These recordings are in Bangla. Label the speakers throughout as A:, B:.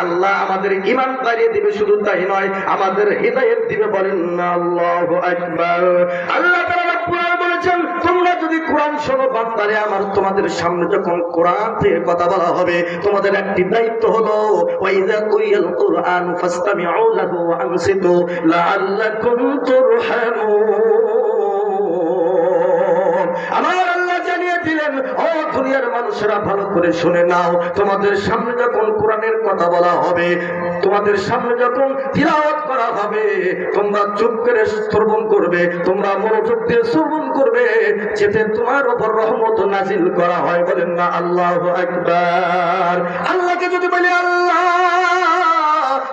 A: আল্লাহ আমাদের ঈমান বাড়িয়ে দিবে, শুধু তাই নয় আমাদের হিদায়াত দিবে। বলেন না আল্লাহু আকবার। আল্লাহ তাআলা কোরআন বলেছেন, তোমরা যদি কোরআন শোনো বান্দারে আমার, তোমাদের সামনে যখন কোরআন থেকে কথা বলা হবে, তোমাদের একটি দায়িত্ব হলো ওয়াইযা কুরিয়াল কুরআন ফাসতামিউ লাহু ওয়া আনসিতু লাআল্লাকুম তুরহামুন। আমার আল্লাহ জানিয়ে দিলেন, ও দুনিয়ার মানুষেরা ভালো করে শুনে নাও, তোমাদের সামনে যখন কোরআনের কথা বলা হবে, তোমাদের সামনে যখন তিলাওয়াত করা হবে, তোমরা চুপ করে শ্রবণ করবে, তোমরা মনোযোগ দিয়ে শ্রবণ করবে, যাতে তোমার উপর রহমত নাজিল করা হয়। বলেন না আল্লাহু আকবার। আল্লাহকে যদি বলি আল্লাহ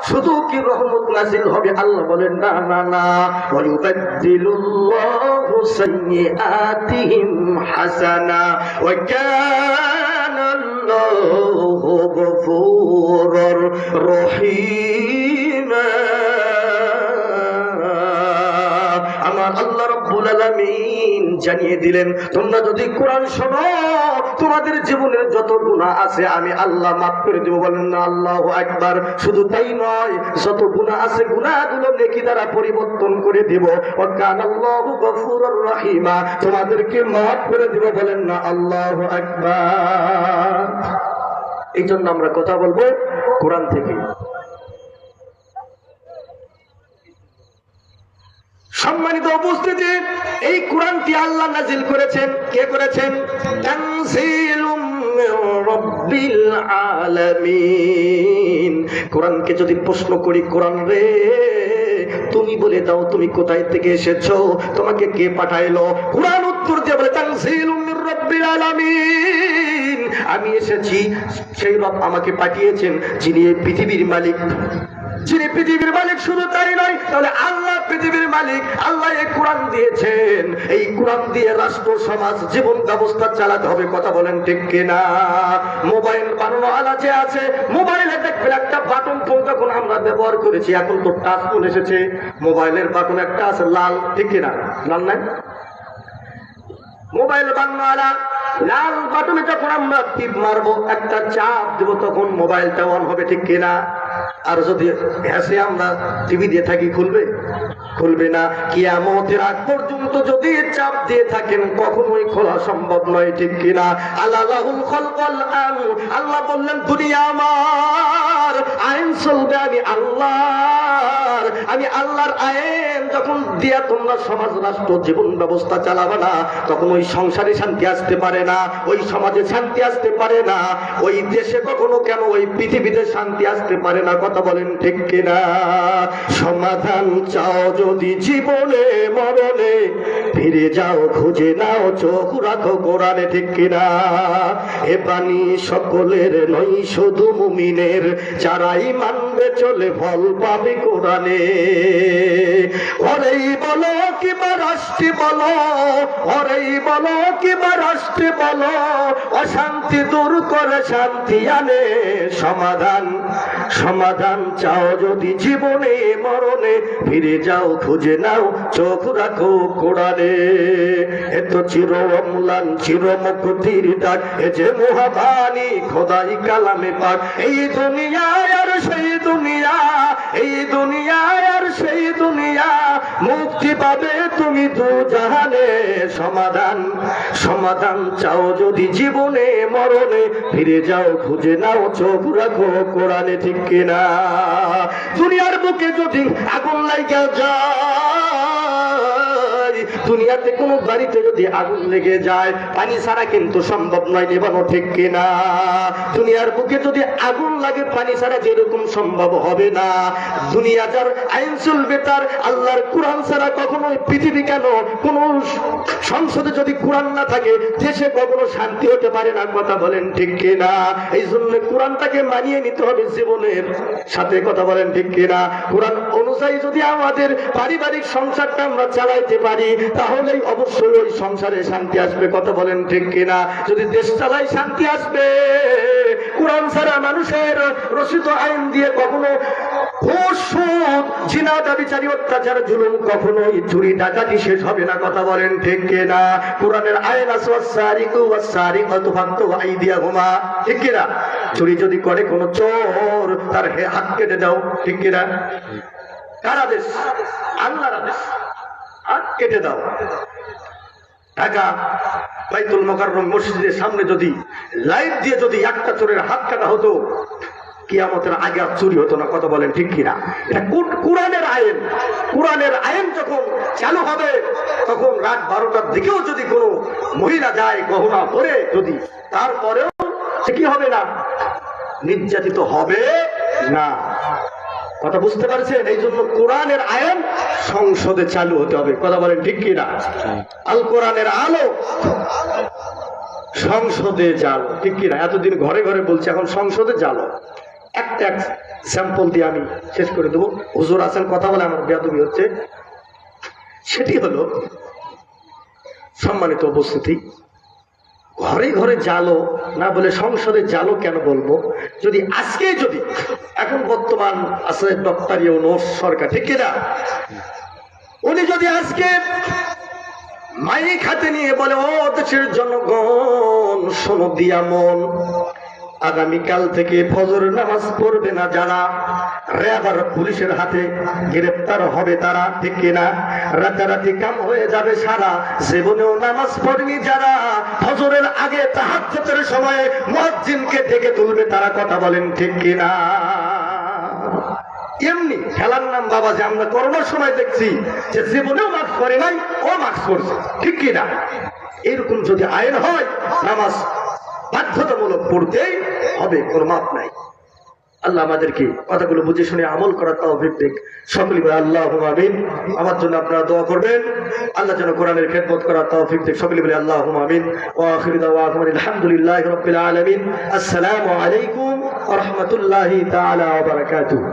A: শুধু কি রহমত নাজিল হবে? আল্লাহ বলেন না না না, ওয়ায়ুবাদদিলুল্লাহু সাইয়্যাতিহিম হাসানা ওয়া কানা আল্লাহু গফুরুর রহিমা। আমার আল্লাহ রাব্বুল আলামিন জানিয়ে দিলেন, তোমরা যদি কোরআন শোনো, তোমাদের জীবনের যত গুনাহ আছে আমি আল্লাহ মাফ করে দেব। বলেন না আল্লাহু আকবার। শুধু তাই নয়, যত গুনাহ আছে গুনাহগুলো নেকি দ্বারা পরিবর্তন করে দেব। ওয়া কানা আল্লাহু গফুরুর রহিমা, তোমাদেরকে মাফ করে দেব। বলেন না আল্লাহু আকবার। এই জন্য আমরা কথা বলবো কোরআন থেকে। সম্মানিত উপস্থিতি, এই কোরআনটি আল্লাহ নাজিল করেছেন। কে করেছেন? তানজিলুম মির রাব্বিল আলামিন। কোরআনকে যদি প্রশ্ন করি, কোরআন রে তুমি বলে দাও তুমি কোথায় থেকে এসেছো, তোমাকে কে পাঠাইলো? কোরআন উত্তর দিয়ে বলে তানজিলুম মির রাব্বিল আলামিন, আমি এসেছি, সেই রব আমাকে পাঠিয়েছেন, যিনি এই পৃথিবীর মালিক। যিনি পৃথিবীর মালিক, শুধু তাই নয়, তাহলে আল্লাহ পৃথিবীর মালিক। আল্লাহ এই কোরআন দিয়েছেন, এই কোরআন দিয়ে রাষ্ট্র সমাজ জীবন ব্যবস্থা চালাতে হবে। কথা বলেন ঠিক কিনা? মোবাইল বানানো আলা যে আছে, মোবাইলে দেখবেন একটা বাটন ফোন যখন আমরা ব্যবহার করেছি, এখন তো টাচ ফোন এসেছে, মোবাইলের বাটন একটা আছে লাল, ঠিক কিনা? লাল নাই? মোবাইল বানানো আলা লাল বাটনে যখন আমরা টিপ মারবো, একটা চাপ দেবো, তখন মোবাইলটা অন হবে, ঠিক কিনা? আর যদি হেসে আমরা টিভি দিয়ে থাকি, খুলবে? খুলবে না। কিয়ামতের আগ পর্যন্ত যদি চাপ দিয়ে থাকেন, কখনোই খোলা সম্ভব নয়, ঠিক কিনা? আল্লাহুল খালকাল আমর। আল্লাহ বললেন, দুনিয়া আমার, আইন চলবে আমি আল্লাহর। আমি আল্লাহর আইন যখন দিয়া তোমরা সমাজ রাষ্ট্র জীবন ব্যবস্থা চালাবে না, তখন ওই সংসারে শান্তি আসতে পারে না, ওই সমাজে শান্তি আসতে পারে না, ওই দেশে কখনো কেন ওই পৃথিবীতে শান্তি আসতে পারে না। কথা বলেন ঠিক কিনা? সমাধান চাও যদি জীবনে মরণে, ফিরে যাও খুঁজে নাও, চোখ রাখো কোরআনে, ঠিক কিনা? এ বাণী সকলের নয়, শুধু মুমিনের, যারাই মানবে চলে ফল পাবে কোরআনে। ওরেই বলো কিবা রাষ্ট্রে বলো, ওরেই বলো কিবা রাষ্ট্রে বলো, অশান্তি দূর করে শান্তি আনে। সমাধান সমাধান চাও যদি জীবনে মরণে, ফিরে যাও খুঁজে নাও, চোখ রাখো কোরআনে। এ তো চির অম্লান চির মুক্তির ডাক, এ যে মহাবাণী খোদাই কালামে পাক। এই দুনিয়ায় আর সেই দুনিয়া, এই দুনিয়ায় আর সেই দুনিয়া, মুক্তি পাবে তুমি দু জাহানে। সমাধান সমাধান চাও যদি জীবনে মরণে, ফিরে যাও খুঁজে নাও, চোখ রাখো কোরআনে, ঠিক কিনা? দুনিয়ার বুকে যদি আগুন লাগা যায়, দুনিয়াতে কোনো বাড়িতে যদি আগুন লেগে যায়, পানি ছাড়া কিন্তু সম্ভব নয় নেবানো, ঠিক কিনা? দুনিয়ার বুকে যদি আগুন লাগে, পানি ছাড়া যেরকম সম্ভব হবে না। দুনিয়া যার আইন চলবে তার আল্লাহর কোরআন ছাড়া কখনো পৃথিবী কেন, কোন সংসদে যদি কোরআন না থাকে, দেশে কখনো শান্তি হতে পারে না। কথা বলেন ঠিক কিনা? এই জন্য কোরআনটাকে মানিয়ে নিতে হবে জীবনের সাথে। কথা বলেন ঠিক কিনা? কোরআন অনুযায়ী যদি আমাদের পারিবারিক সংসারটা আমরা চালাইতে পারি, তাহলেই অবশ্যই ওই সংসারে শান্তি আসবে। কথা বলেন ঠিক কিনা? যদি দেশ চালাই শান্তি আসবে। কোরআন ছাড়া মানুষের রচিত আইন দিয়ে কখনো ঘুষ, সুদ, জিনা, ব্যভিচারী, অত্যাচার, জুলুম কখনোই চুরি ডাকাতি শেষ হবে না। কথা বলেন ঠিক কিনা? কোরআনের আইন আছে ওয়াসারিকু ওয়াসারিকাতু ফাকতু আইদিয়াহুমা, ঠিক কিনা? চুরি যদি করে কোন চোর, তার হাত কেটে দাও, ঠিক কিনা? কার আদেশ? আল্লাহর আদেশ, হাত কেটে দাও। ঢাকা বাইতুল মুকাররম মসজিদের সামনে যদি লাইট দিয়ে যদি একটা চোরের হাত কাটা হতো, কিয়ামতের আগে আর চুরি হতো না। কথা বলেন ঠিক কিনা? এটা কোরআনের আইন। কোরআনের আইন যখন চালু হবে, তখন রাত 12টার দিকেও যদি কোনো মহিলা যায় গহনা পরে, যদি তারপরেও সে কি হবে না? নির্যাতিত হবে না। কথা বুঝতে পারছেন? এই জন্য কোরআনের আইন সংসদে চালু হতে হবে। কথা বলেন ঠিক কিনা? আল কোরআনের আলো সংসদে জালো, ঠিক কিনা? এতদিন ঘরে ঘরে বলছি, এখন সংসদে জালো। একটা স্যাম্পল দিয়ে আমি শেষ করে দেবো। হুজুর আছেন, কথা বলে আমার বেয়াদবি হচ্ছে। সেটি হলো, সম্মানিত উপস্থিতি, ঘরে ঘরে জালো না বলে সংসদে জালো কেন বলবো? যদি আজকে যদি এখন বর্তমান আছে ডক্টর ইউনূস সরকার, ঠিক কিনা? উনি যদি আজকে মাইক হাতে নিয়ে বলে, ও দেশের জনগণ শোনো দিয়া মন, আগামীকাল থেকে ফজর নামাজ পড়বে না যারা, র্যাব পুলিশের হাতে গ্রেপ্তার হবে তারা, ঠিক কিনা? রাতারাতি কাম হয়ে যাবে সারা, জীবনেও নামাজ পড়েনি যারা, ফজরের আগে তাহাজ্জুদের সময়ে মুয়াজ্জিনকে ডেকে তুলবে তারা। কথা বলেন ঠিক কিনা? এমনি খেলার নাম বাবা, যে আমরা করোনার সময় দেখছি যে জীবনেও মাস্ক করে নাই, ও মাস্ক করছে, ঠিক কিনা? এরকম যদি আইন হয়, নামাজ বাধ্যতামূলক পড়তেই হবে, কোনো মাপ নাই। আল্লাহ আমাদেরকে কথাগুলো বুঝে শুনে আমল করার তৌফিক দেন। সকলে বলে আল্লাহুম্মা আমিন। আমার জন্য আপনারা দোয়া করবেন, আল্লাহ যেন কোরআনের খেদমত করার তৌফিক দেন। সকলে বলে আল্লাহুম্মা আমিন। ওয়া আখিরু দাওয়ানা আলহামদুলিল্লাহি রাব্বিল আলামিন। আসসালামু আলাইকুম ওয়া রাহমাতুল্লাহি তাআলা ওয়া বারাকাতুহু।